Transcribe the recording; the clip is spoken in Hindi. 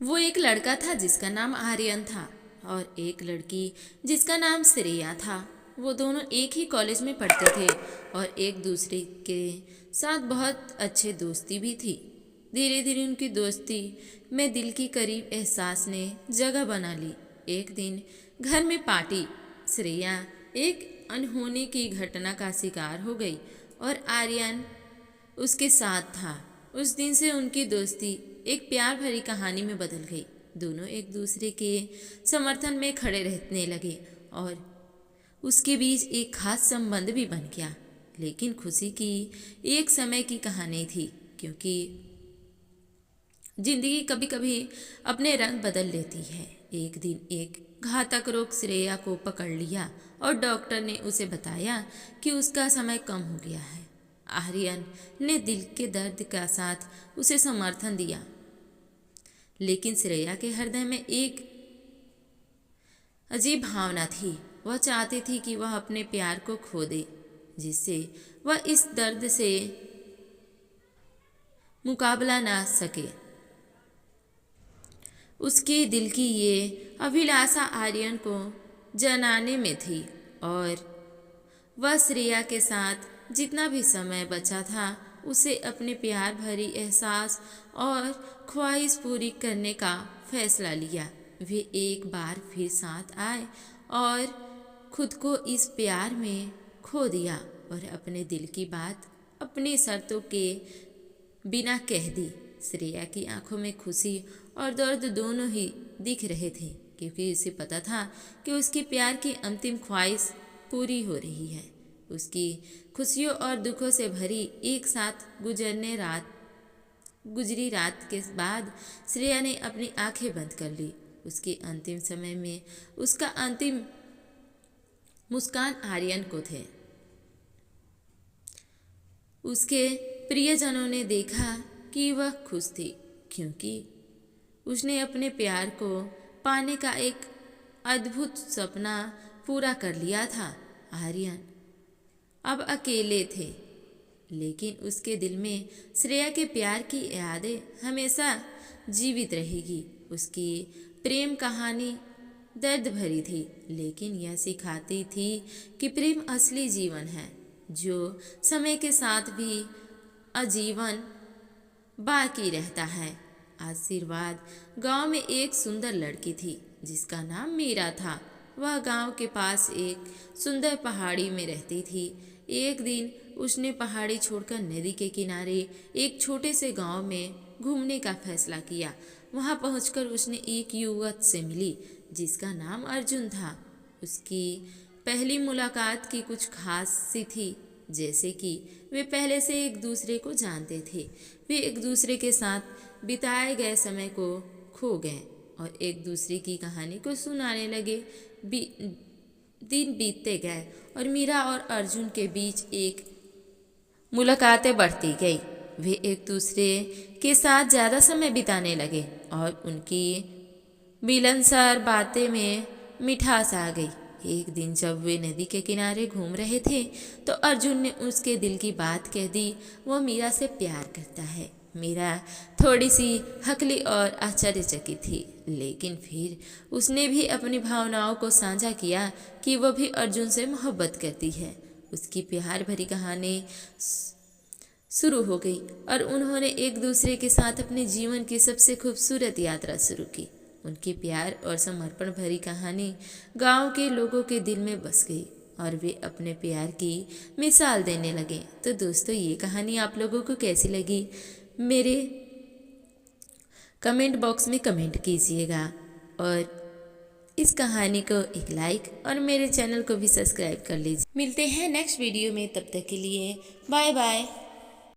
वो एक लड़का था जिसका नाम आर्यन था और एक लड़की जिसका नाम श्रेया था। वो दोनों एक ही कॉलेज में पढ़ते थे और एक दूसरे के साथ बहुत अच्छे दोस्ती भी थी। धीरे धीरे उनकी दोस्ती में दिल की करीब एहसास ने जगह बना ली। एक दिन घर में पार्टी, श्रेया एक अनहोनी की घटना का शिकार हो गई और आर्यन उसके साथ था। उस दिन से उनकी दोस्ती एक प्यार भरी कहानी में बदल गई। दोनों एक दूसरे के समर्थन में खड़े रहने लगे और उसके बीच एक खास संबंध भी बन गया। लेकिन खुशी की एक समय की कहानी थी, क्योंकि जिंदगी कभी कभी अपने रंग बदल लेती है। एक दिन एक घातक रोग श्रेया को पकड़ लिया और डॉक्टर ने उसे बताया कि उसका समय कम हो गया है। आर्यन ने दिल के दर्द के साथ उसे समर्थन दिया, लेकिन श्रेया के हृदय में एक अजीब भावना थी। वह चाहती थी कि वह अपने प्यार को खो दे, जिससे वह इस दर्द से मुकाबला ना सके। उसके दिल की ये अभिलाषा आर्यन को जनाने में थी और वह श्रेया के साथ जितना भी समय बचा था उसे अपने प्यार भरी एहसास और ख्वाहिश पूरी करने का फैसला लिया। वे एक बार फिर साथ आए और खुद को इस प्यार में खो दिया और अपने दिल की बात अपनी शर्तों के बिना कह दी। श्रेया की आंखों में खुशी और दर्द दोनों ही दिख रहे थे, क्योंकि उसे पता था कि उसके प्यार की अंतिम ख्वाहिश पूरी हो रही है। उसकी खुशियों और दुखों से भरी एक साथ गुजरी रात के बाद श्रेया ने अपनी आंखें बंद कर ली। उसके अंतिम समय में उसका अंतिम मुस्कान आर्यन को थे। उसके प्रियजनों ने देखा कि वह खुश थी, क्योंकि उसने अपने प्यार को पाने का एक अद्भुत सपना पूरा कर लिया था। आर्यन अब अकेले थे, लेकिन उसके दिल में श्रेया के प्यार की यादें हमेशा जीवित रहेगी। उसकी प्रेम कहानी दर्द भरी थी, लेकिन यह सिखाती थी कि प्रेम असली जीवन है, जो समय के साथ भी आजीवन बाकी रहता है। आशीर्वाद गांव में एक सुंदर लड़की थी जिसका नाम मीरा था। वह गांव के पास एक सुंदर पहाड़ी में रहती थी। एक दिन उसने पहाड़ी छोड़कर नदी के किनारे एक छोटे से गांव में घूमने का फैसला किया। वहां पहुंचकर उसने एक युवक से मिली जिसका नाम अर्जुन था। उसकी पहली मुलाकात की कुछ खास सी थी, जैसे कि वे पहले से एक दूसरे को जानते थे। वे एक दूसरे के साथ बिताए गए समय को खो गए और एक दूसरे की कहानी को सुनाने लगे। दिन बीतते गए और मीरा और अर्जुन के बीच एक मुलाकातें बढ़ती गई। वे एक दूसरे के साथ ज़्यादा समय बिताने लगे और उनकी मिलनसार बातें में मिठास आ गई। एक दिन जब वे नदी के किनारे घूम रहे थे तो अर्जुन ने उसके दिल की बात कह दी। वो मीरा से प्यार करता है। मीरा थोड़ी सी हकली और आश्चर्यचकित थी, लेकिन फिर उसने भी अपनी भावनाओं को साझा किया कि वह भी अर्जुन से मोहब्बत करती है। उसकी प्यार भरी कहानी शुरू हो गई और उन्होंने एक दूसरे के साथ अपने जीवन की सबसे खूबसूरत यात्रा शुरू की। उनकी प्यार और समर्पण भरी कहानी गांव के लोगों के दिल में बस गई और वे अपने प्यार की मिसाल देने लगे। तो दोस्तों, ये कहानी आप लोगों को कैसी लगी मेरे कमेंट बॉक्स में कमेंट कीजिएगा और इस कहानी को एक लाइक और मेरे चैनल को भी सब्सक्राइब कर लीजिए। मिलते हैं नेक्स्ट वीडियो में, तब तक के लिए बाय बाय।